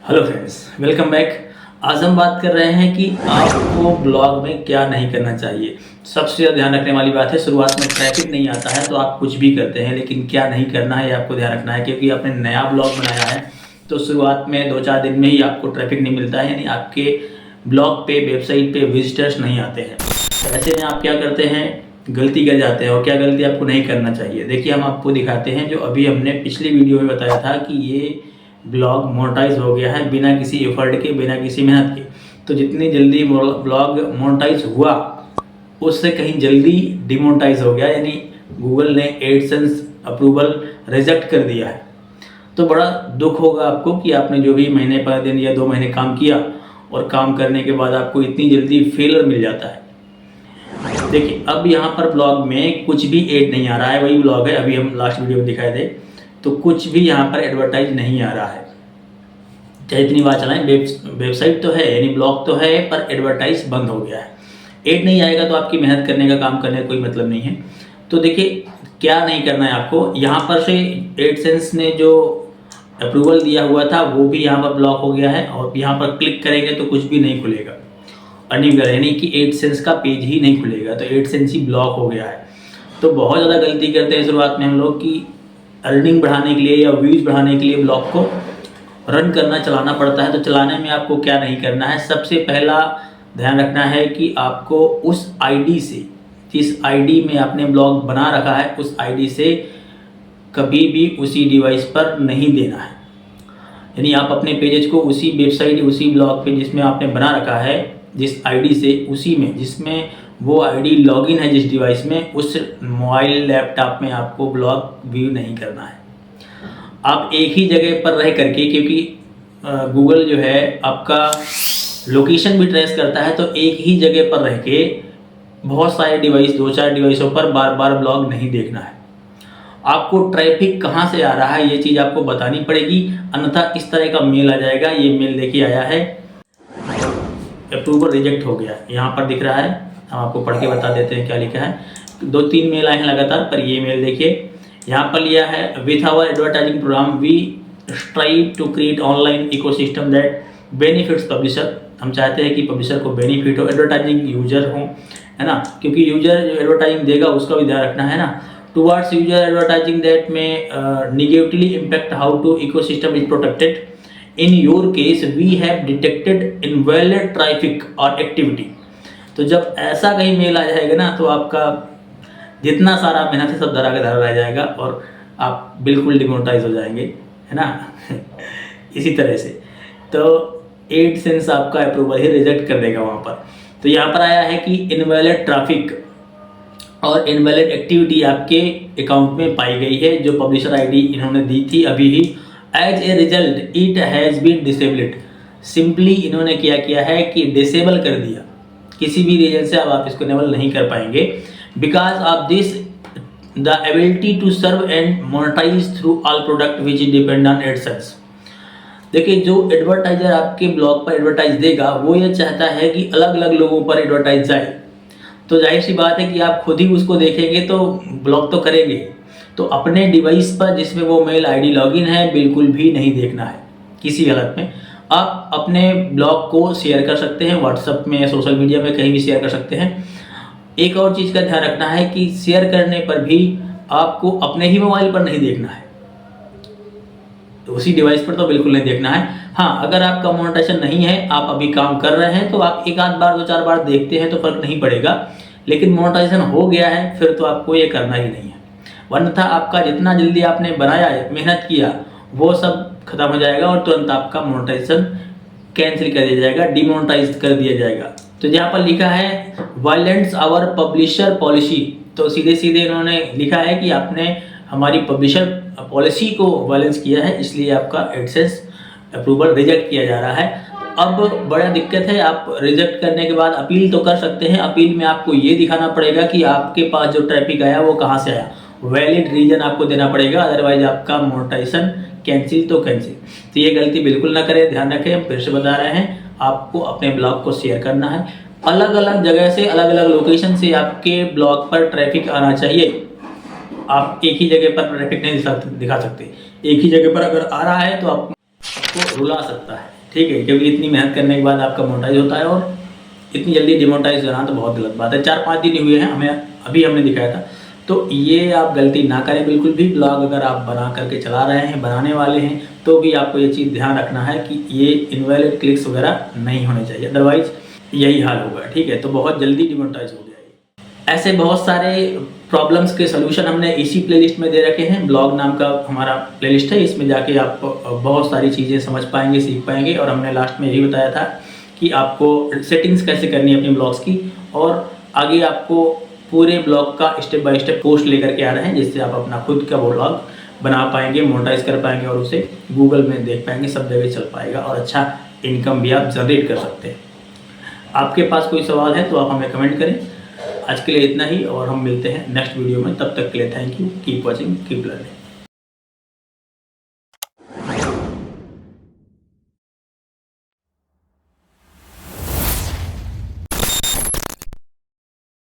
Hello friends, welcome back. आज हम बात कर रहे हैं कि आपको ब्लॉग में क्या नहीं करना चाहिए। सबसे ज़्यादा ध्यान रखने वाली बात है, शुरुआत में ट्रैफिक नहीं आता है तो आप कुछ भी करते हैं, लेकिन क्या नहीं करना है ये आपको ध्यान रखना है। क्योंकि आपने नया ब्लॉग बनाया है तो शुरुआत में 2-4 दिन में ही आपको ट्रैफिक नहीं मिलता है, यानी आपके ब्लॉग पे, वेबसाइट पे विजिटर्स नहीं आते हैं। तो ऐसे में आप क्या करते हैं, गलती कर जाते हैं। और क्या गलती आपको नहीं करना चाहिए, देखिए हम आपको दिखाते हैं। जो अभी हमने पिछली वीडियो में बताया था कि ये ब्लॉग मोनेटाइज हो गया है बिना किसी एफर्ट के, बिना किसी मेहनत के। तो जितनी जल्दी ब्लॉग मोनेटाइज हुआ उससे कहीं जल्दी डिमोनेटाइज हो गया, यानी गूगल ने एडसेंस अप्रूवल रिजेक्ट कर दिया है। तो बड़ा दुख होगा आपको कि आपने जो भी महीने 15 दिन या 2 महीने काम किया और काम करने के बाद आपको इतनी जल्दी फेलर मिल जाता है। देखिए अब यहाँ पर ब्लॉग में कुछ भी ऐड नहीं आ रहा है, वही ब्लॉग है अभी हम लास्ट वीडियो में दिखाए थे। तो कुछ भी यहाँ पर एडवर्टाइज नहीं आ रहा है, चाहे इतनी बार चलाएं। वेबसाइट तो है, यानी ब्लॉग तो है, पर एडवर्टाइज बंद हो गया है। ऐड नहीं आएगा तो आपकी मेहनत करने का, काम करने का कोई मतलब नहीं है। तो देखिए क्या नहीं करना है आपको, यहाँ पर से एडसेंस ने जो अप्रूवल दिया हुआ था वो भी यहाँ पर ब्लॉक हो गया है। और यहाँ पर क्लिक करेंगे तो कुछ भी नहीं खुलेगा, अर्निंग कर, यानी कि एडसेंस का पेज ही नहीं खुलेगा। तो एडसेंस ही ब्लॉक हो गया है। तो बहुत ज़्यादा गलती करते हैं शुरुआत में हम लोग कि अर्निंग बढ़ाने के लिए या व्यूज बढ़ाने के लिए ब्लॉग को रन करना, चलाना पड़ता है। तो चलाने में आपको क्या नहीं करना है, सबसे पहला ध्यान रखना है कि आपको उस आईडी से, जिस आईडी में आपने ब्लॉग बना रखा है, उस आईडी से कभी भी उसी डिवाइस पर नहीं देना है। यानी आप अपने पेजेस को उसी वेबसाइट, उसी ब्लॉग पे जिसमें आपने बना रखा है, जिस आईडी से, उसी में जिसमें वो आईडी लॉगिन है जिस डिवाइस में, उस मोबाइल लैपटॉप में आपको ब्लॉग व्यू नहीं करना है। आप एक ही जगह पर रह करके, क्योंकि गूगल जो है आपका लोकेशन भी ट्रेस करता है, तो एक ही जगह पर रह के बहुत सारे डिवाइस, 2-4 डिवाइसों पर बार बार ब्लॉग नहीं देखना है। आपको ट्रैफिक कहाँ से आ रहा है ये चीज़ आपको बतानी पड़ेगी, अन्यथा इस तरह का मेल आ जाएगा। ये मेल देखिए आया है, अप्रूवल रिजेक्ट हो गया, यहाँ पर दिख रहा है। हम आपको पढ़ के बता देते हैं क्या लिखा है। 2-3 मेल आए हैं लगातार, पर ये मेल देखिए यहाँ पर लिया है, with our advertising programme we strive to create online ecosystem that benefits publisher. हम चाहते हैं कि पब्लिशर को बेनिफिट हो, एडवर्टाइजिंग यूजर हो, है ना, क्योंकि यूजर जो एडवर्टाइजिंग देगा उसका भी ध्यान रखना है ना। Towards user advertising that may negatively impact how to ecosystem is protected. In your case we have detected invalid traffic or activity. तो जब ऐसा कहीं मेल आ जाएगा ना, तो आपका जितना सारा मेहनत है सब धरा के धरा रह जाएगा और आप बिल्कुल डिमोनेटाइज हो जाएंगे, है ना। इसी तरह से तो एडसेंस आपका अप्रूवल ही रिजेक्ट कर देगा वहाँ पर। तो यहाँ पर आया है कि इनवैलिड ट्रैफिक और इनवैलिड एक्टिविटी आपके अकाउंट में पाई गई है, जो पब्लिशर आईडी इन्होंने दी थी अभी ही। As a result it has been disabled. Simply इन्होंने क्या किया है कि डिसेबल कर दिया, किसी भी रीजन से अब आप इसको इनेबल नहीं कर पाएंगे। Because of this the ability to serve and monetise through all product which depend on AdSense. देखिए जो एडवर्टाइजर आपके ब्लॉग पर एडवर्टाइज देगा वो ये चाहता है कि अलग अलग लोगों पर एडवर्टाइज जाए। तो जाहिर सी बात है कि आप खुद ही उसको देखेंगे तो ब्लॉग तो करेंगे। तो अपने डिवाइस पर जिसमें वो मेल आईडी लॉगिन है बिल्कुल भी नहीं देखना है किसी हालत में। आप अपने ब्लॉग को शेयर कर सकते हैं व्हाट्सएप में या सोशल मीडिया में, कहीं भी शेयर कर सकते हैं। एक और चीज़ का ध्यान रखना है कि शेयर करने पर भी आपको अपने ही मोबाइल पर नहीं देखना है, तो उसी डिवाइस पर तो बिल्कुल नहीं देखना है। हाँ, अगर आपका मोनेटाइजेशन नहीं है, आप अभी काम कर रहे हैं, तो आप एक आध बार 2-4 बार देखते हैं तो फर्क नहीं पड़ेगा। लेकिन मोनेटाइजेशन हो गया है फिर तो आपको ये करना ही नहीं है, वरना आपका जितना जल्दी आपने बनाया, मेहनत किया, वो सब खत्म हो जाएगा और तुरंत आपका मोनेटाइजेशन कैंसिल कर दिया जाएगा, डिमोनेटाइज कर दिया जाएगा। तो यहाँ पर लिखा है वायलेंट्स आवर पब्लिशर पॉलिसी। तो सीधे सीधे इन्होंने लिखा है कि आपने हमारी पब्लिशर पॉलिसी को वायलेंस किया है, इसलिए आपका एडसेंस अप्रूवल रिजेक्ट किया जा रहा है। अब बड़ा दिक्कत है, आप रिजेक्ट करने के बाद अपील तो कर सकते हैं। अपील में आपको ये दिखाना पड़ेगा कि आपके पास जो ट्रैफिक आया वो कहाँ से आया, वैलिड रीजन आपको देना पड़ेगा, अदरवाइज आपका मोनेटाइजेशन कैंसिल तो कैंसिल। तो ये गलती बिल्कुल ना करें, ध्यान रखें। हम फिर से बता रहे हैं, आपको अपने ब्लॉग को शेयर करना है। अलग अलग जगह से, अलग अलग लोकेशन से आपके ब्लॉग पर ट्रैफिक आना चाहिए। आप एक ही जगह पर ट्रैफिक नहीं दिखा सकते। एक ही जगह पर अगर आ रहा है तो आपको रुला सकता है। ठीक है, क्योंकि इतनी मेहनत करने के बाद आपका मोनेटाइज होता है और इतनी जल्दी डिमोनेटाइज होना तो बहुत गलत बात है। 4-5 दिन हुए हैं हमें, अभी हमने दिखाया था। तो ये आप गलती ना करें बिल्कुल भी। ब्लॉग अगर आप बना करके चला रहे हैं, बनाने वाले हैं, तो भी आपको ये चीज़ ध्यान रखना है कि ये इनवैलिड क्लिक्स वगैरह नहीं होने चाहिए, अदरवाइज यही हाल होगा। ठीक है, तो बहुत जल्दी डिमोनेटाइज हो जाएगी। ऐसे बहुत सारे प्रॉब्लम्स के सोल्यूशन हमने इसी प्लेलिस्ट में दे रखे हैं। ब्लॉग नाम का हमारा प्लेलिस्ट है, इसमें जाके आप बहुत सारी चीज़ें समझ पाएंगे, सीख पाएंगे। और हमने लास्ट में यही बताया था कि आपको सेटिंग्स कैसे करनी है अपनी ब्लॉग्स की, और आगे आपको पूरे ब्लॉग का स्टेप बाय स्टेप पोस्ट लेकर के आ रहे हैं, जिससे आप अपना खुद का ब्लॉग बना पाएंगे, मोनेटाइज कर पाएंगे और उसे गूगल में देख पाएंगे, सब जगह चल पाएगा और अच्छा इनकम भी आप जनरेट कर सकते हैं। आपके पास कोई सवाल है तो आप हमें कमेंट करें। आज के लिए इतना ही और हम मिलते हैं नेक्स्ट वीडियो में। तब तक के लिए thank you, keep watching, keep learning.